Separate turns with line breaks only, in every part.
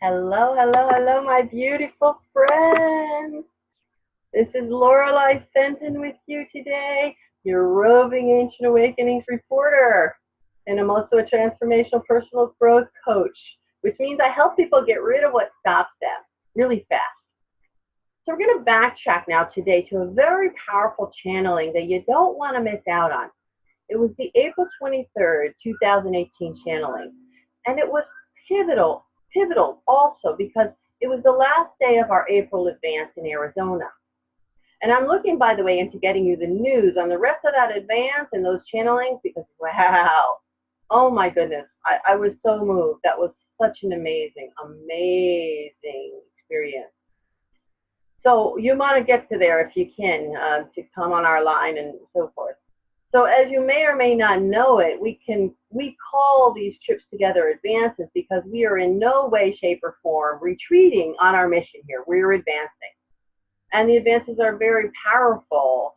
Hello, hello, hello, my beautiful friends. This is Lorelei Fenton with you today, your roving Ancient Awakenings reporter. And I'm also a transformational personal growth coach, which means I help people get rid of what stops them really fast. So we're going to backtrack now today to a very powerful channeling that you don't want to miss out on. It was the April 23rd, 2018 channeling, and it was pivotal also because it was the last day of our April advance in Arizona. And I'm looking, by the way, into getting you the news on the rest of that advance and those channelings because, wow, oh my goodness, I was so moved. That was such an amazing experience. So you want to get to there if you can, to come on our line and so forth. So as you may or may not know it, we call these trips together advances because we are in no way, shape, or form retreating on our mission here. We're advancing. And the advances are very powerful,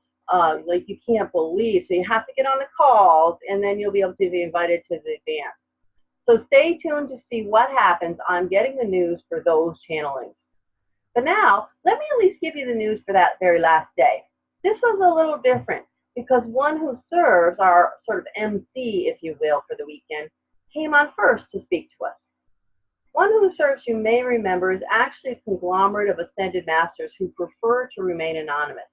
like you can't believe. So you have to get on the calls, and then you'll be able to be invited to the advance. So stay tuned to see what happens. I'm getting the news for those channelings. But now, let me at least give you the news for that very last day. This was a little different, because one who serves, our sort of MC, if you will, for the weekend, came on first to speak to us. One who serves, you may remember, is actually a conglomerate of ascended masters who prefer to remain anonymous.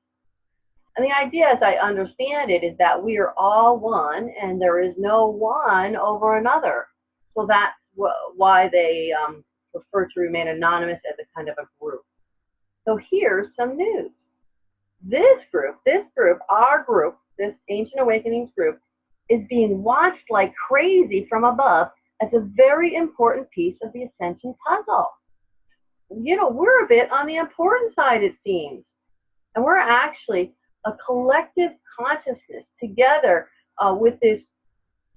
And the idea, as I understand it, is that we are all one, and there is no one over another. So that's why they prefer to remain anonymous as a kind of a group. So here's some news. This group, our group, this Ancient Awakenings group, is being watched like crazy from above as a very important piece of the Ascension puzzle. You know, we're a bit on the important side, it seems. And we're actually a collective consciousness together with this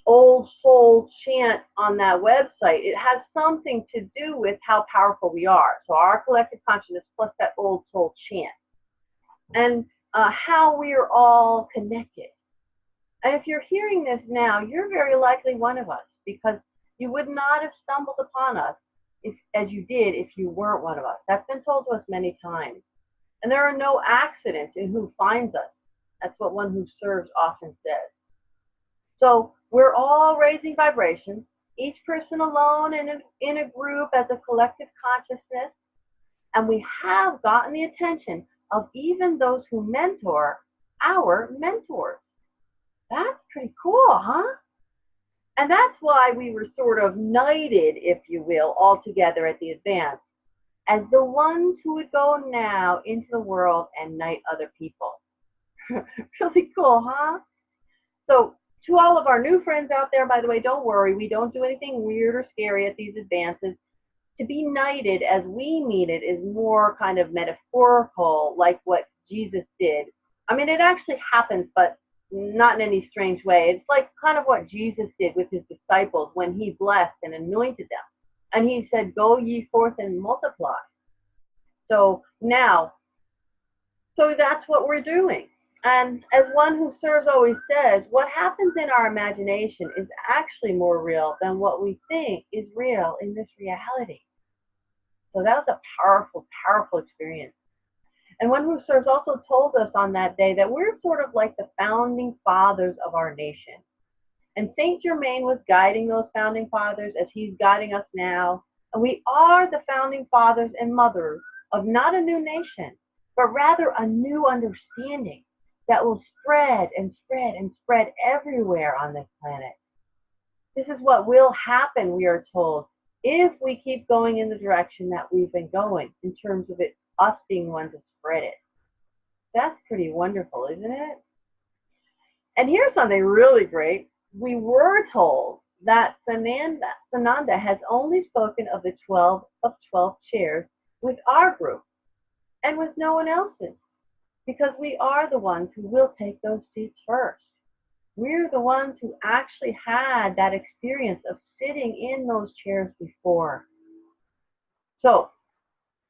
old soul chant on that website. It has something to do with how powerful we are. So our collective consciousness plus that old soul chant. And how we are all connected. And if you're hearing this now, you're very likely one of us, because you would not have stumbled upon us as you did if you weren't one of us. That's been told to us many times. And there are no accidents in who finds us. That's what one who serves often says. So we're all raising vibrations, each person alone and in a group as a collective consciousness. And we have gotten the attention of even those who mentor our mentors. That's pretty cool, huh? And that's why we were sort of knighted, if you will, all together at the advance, as the ones who would go now into the world and knight other people. Really cool, huh? So to all of our new friends out there, by the way, don't worry. We don't do anything weird or scary at these advances. To be knighted as we mean it is more kind of metaphorical, like what Jesus did. I mean, it actually happens, but not in any strange way. It's like kind of what Jesus did with his disciples when he blessed and anointed them. And he said, go ye forth and multiply. So now, so that's what we're doing. And as one who serves always says, what happens in our imagination is actually more real than what we think is real in this reality. So that was a powerful, powerful experience. And one who serves also told us on that day that we're sort of like the founding fathers of our nation. And St. Germaine was guiding those founding fathers as he's guiding us now. And we are the founding fathers and mothers of not a new nation, but rather a new understanding that will spread and spread and spread everywhere on this planet. This is what will happen, we are told, if we keep going in the direction that we've been going in terms of it, us being one to spread it. That's pretty wonderful, isn't it? And here's something really great. We were told that Sananda has only spoken of the 12 chairs with our group and with no one else's, because we are the ones who will take those seats first. We're the ones who actually had that experience of sitting in those chairs before. So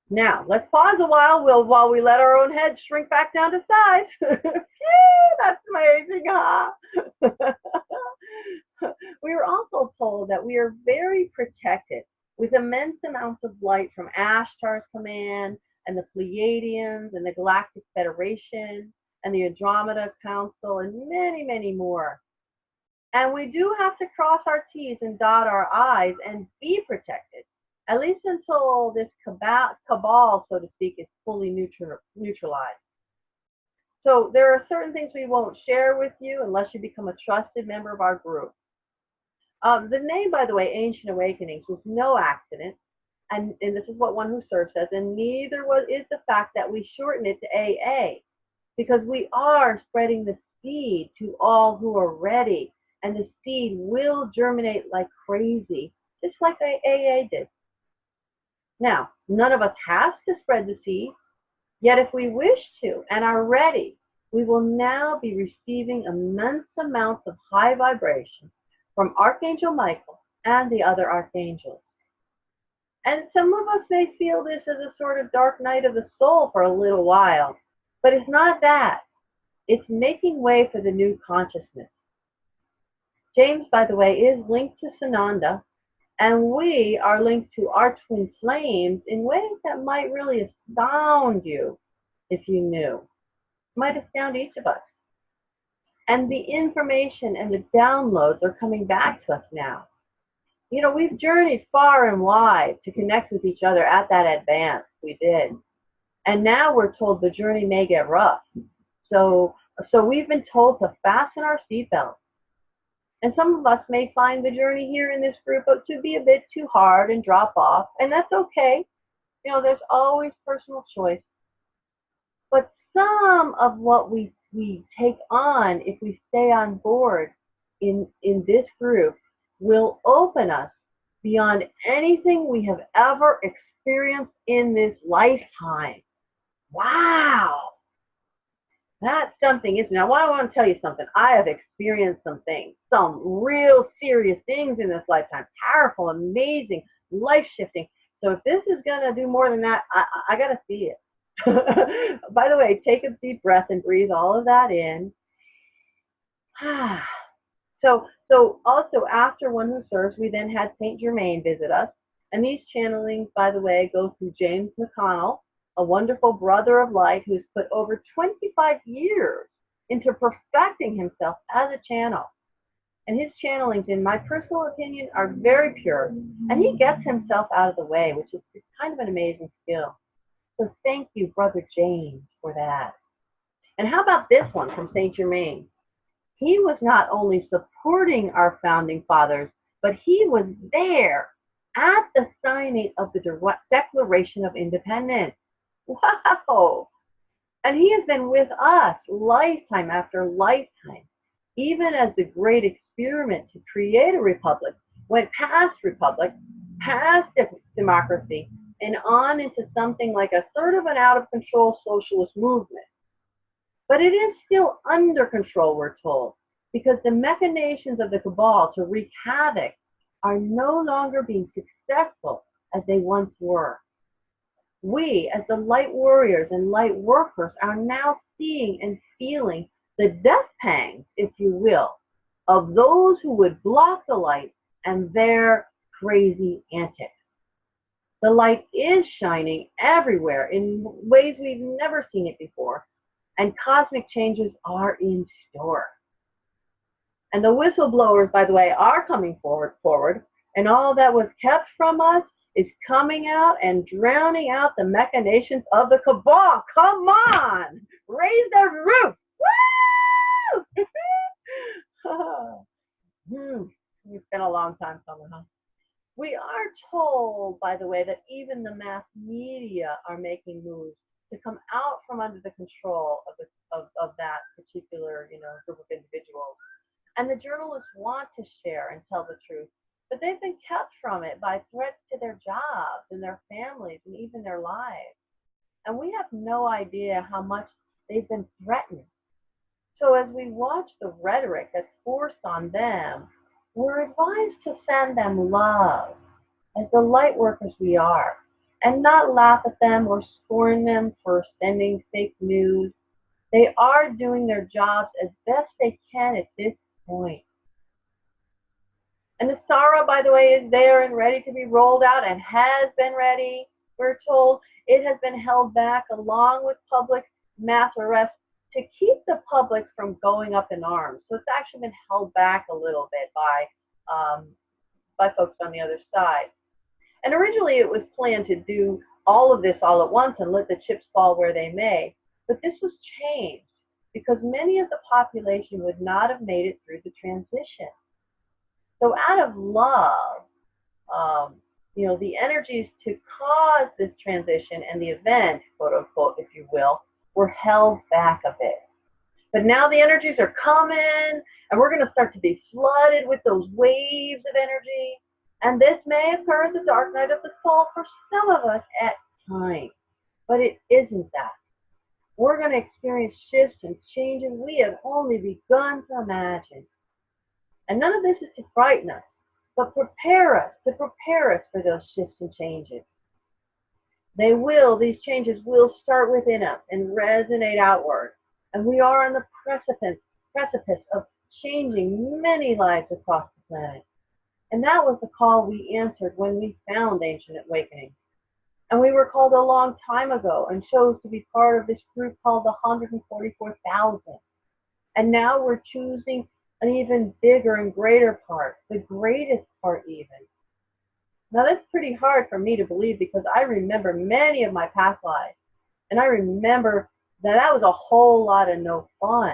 now let's pause a while while we let our own heads shrink back down to size. That's amazing, huh? We were also told that we are very protected with immense amounts of light from Ashtar's command and the Pleiadians and the Galactic Federation and the Andromeda Council and many, many more. And we do have to cross our T's and dot our I's and be protected, at least until this cabal, so to speak, is fully neutralized. So there are certain things we won't share with you unless you become a trusted member of our group. The name, by the way, Ancient Awakenings, was no accident, and this is what One Who Serves says, and neither is the fact that we shorten it to AA, because we are spreading the seed to all who are ready, and the seed will germinate like crazy, just like AA did. Now, none of us has to spread the seed, yet if we wish to and are ready, we will now be receiving immense amounts of high vibration from Archangel Michael and the other archangels. And some of us may feel this as a sort of dark night of the soul for a little while, but it's not that. It's making way for the new consciousness. James, by the way, is linked to Sananda, and we are linked to our twin flames in ways that might really astound you if you knew. It might astound each of us. And the information and the downloads are coming back to us now. You know, we've journeyed far and wide to connect with each other at that advance. We did. And now we're told the journey may get rough. So we've been told to fasten our seatbelts. And some of us may find the journey here in this group to be a bit too hard and drop off. And that's okay. You know, there's always personal choice. But some of what we take on, if we stay on board in this group, will open us beyond anything we have ever experienced in this lifetime. Wow! That's something, isn't it? Now, I want to tell you something. I have experienced some things, some real serious things in this lifetime. Powerful, amazing, life-shifting. So if this is going to do more than that, I got to see it. By the way, take a deep breath and breathe all of that in. So also after One Who Serves, we then had St. Germaine visit us. And these channelings, by the way, go through James McConnell, a wonderful brother of light who's put over 25 years into perfecting himself as a channel. And his channelings, in my personal opinion, are very pure. And he gets himself out of the way, which is kind of an amazing skill. So thank you, Brother James, for that. And how about this one from St. Germaine? He was not only supporting our founding fathers, but he was there at the signing of the Declaration of Independence. Wow! And he has been with us lifetime after lifetime, even as the great experiment to create a republic went past republic, past democracy, and on into something like a sort of an out-of-control socialist movement. But it is still under control, we're told, because the machinations of the cabal to wreak havoc are no longer being successful as they once were. We, as the light warriors and light workers, are now seeing and feeling the death pangs, if you will, of those who would block the light and their crazy antics. The light is shining everywhere in ways we've never seen it before, and cosmic changes are in store. And the whistleblowers, by the way, are coming forward, and all that was kept from us is coming out and drowning out the machinations of the cabal. Come on! Raise the roof! Woo! It's been a long time coming, huh? We are told, by the way, that even the mass media are making moves to come out from under the control of that particular, group of individuals. And the journalists want to share and tell the truth, but they've been kept from it by threats to their jobs and their families and even their lives. And we have no idea how much they've been threatened. So as we watch the rhetoric that's forced on them, we're advised to send them love as the light workers we are, and not laugh at them or scorn them for sending fake news. They are doing their jobs as best they can at this point. And the Sara, by the way, is there and ready to be rolled out and has been ready. We're told it has been held back along with public mass arrests to keep the public from going up in arms. So it's actually been held back a little bit by folks on the other side. And originally it was planned to do all of this all at once and let the chips fall where they may. But this was changed because many of the population would not have made it through the transition. So out of love, the energies to cause this transition and the event, quote unquote, if you will, were held back a bit. But now the energies are coming, and we're going to start to be flooded with those waves of energy. And this may occur as the dark night of the soul for some of us at times, but it isn't that. We're going to experience shifts and changes we have only begun to imagine. And none of this is to frighten us, but prepare us for those shifts and changes. These changes will start within us and resonate outward. And we are on the precipice of changing many lives across the planet. And that was the call we answered when we found Ancient Awakening. And we were called a long time ago and chose to be part of this group called the 144,000. And now we're choosing an even bigger and greater part, the greatest part even. Now that's pretty hard for me to believe because I remember many of my past lives. And I remember that was a whole lot of no fun.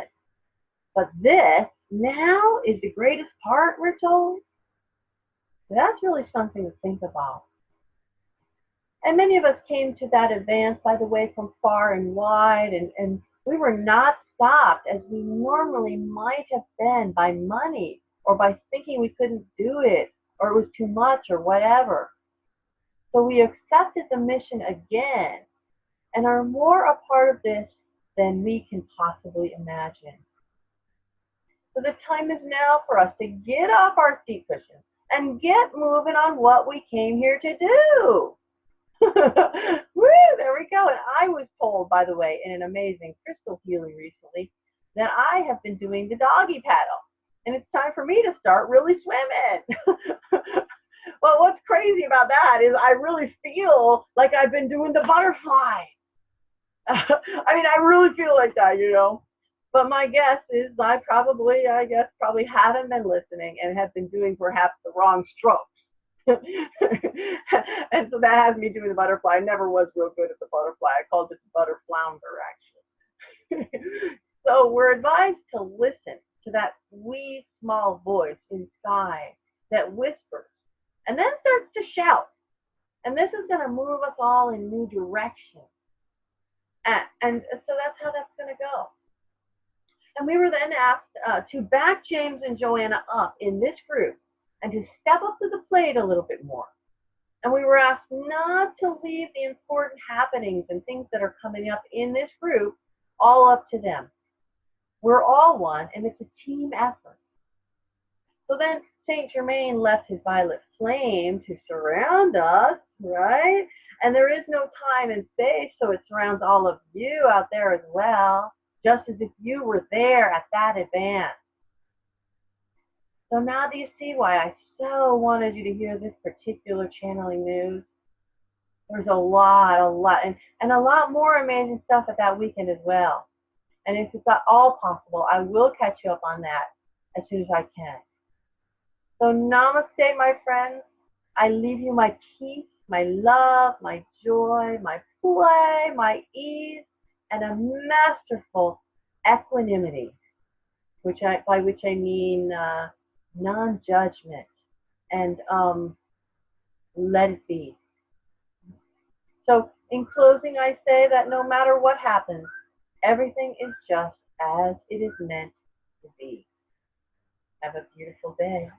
But this now is the greatest part, we're told. That's really something to think about. And many of us came to that advance, by the way, from far and wide, and we were not stopped as we normally might have been by money or by thinking we couldn't do it or it was too much or whatever. So we accepted the mission again and are more a part of this than we can possibly imagine. So the time is now for us to get off our seat cushions and get moving on what we came here to do. Woo, there we go. And I was told, by the way, in an amazing crystal healing recently, that I have been doing the doggy paddle. And it's time for me to start really swimming. Well, what's crazy about that is I really feel like I've been doing the butterfly. I mean, I really feel like that, But my guess is I probably haven't been listening and have been doing perhaps the wrong strokes. And so that has me doing the butterfly. I never was real good at the butterfly. I called it the butterflounder, actually. So we're advised to listen to that wee small voice inside that whispers and then starts to shout. And this is going to move us all in new directions. And so that's how that's going to go. And we were then asked to back James and Joanna up in this group and to step up to the plate a little bit more. And we were asked not to leave the important happenings and things that are coming up in this group all up to them. We're all one, and it's a team effort. So then St. Germaine left his violet flame to surround us, right? And there is no time and space, so it surrounds all of you out there as well, just as if you were there at that advance. So now do you see why I so wanted you to hear this particular channeling news? There's a lot, and a lot more amazing stuff at that weekend as well. And if it's at all possible, I will catch you up on that as soon as I can. So namaste, my friends. I leave you my peace, my love, my joy, my play, my ease, and a masterful equanimity, by which I mean non-judgment, and let it be. So in closing, I say that no matter what happens, everything is just as it is meant to be. Have a beautiful day.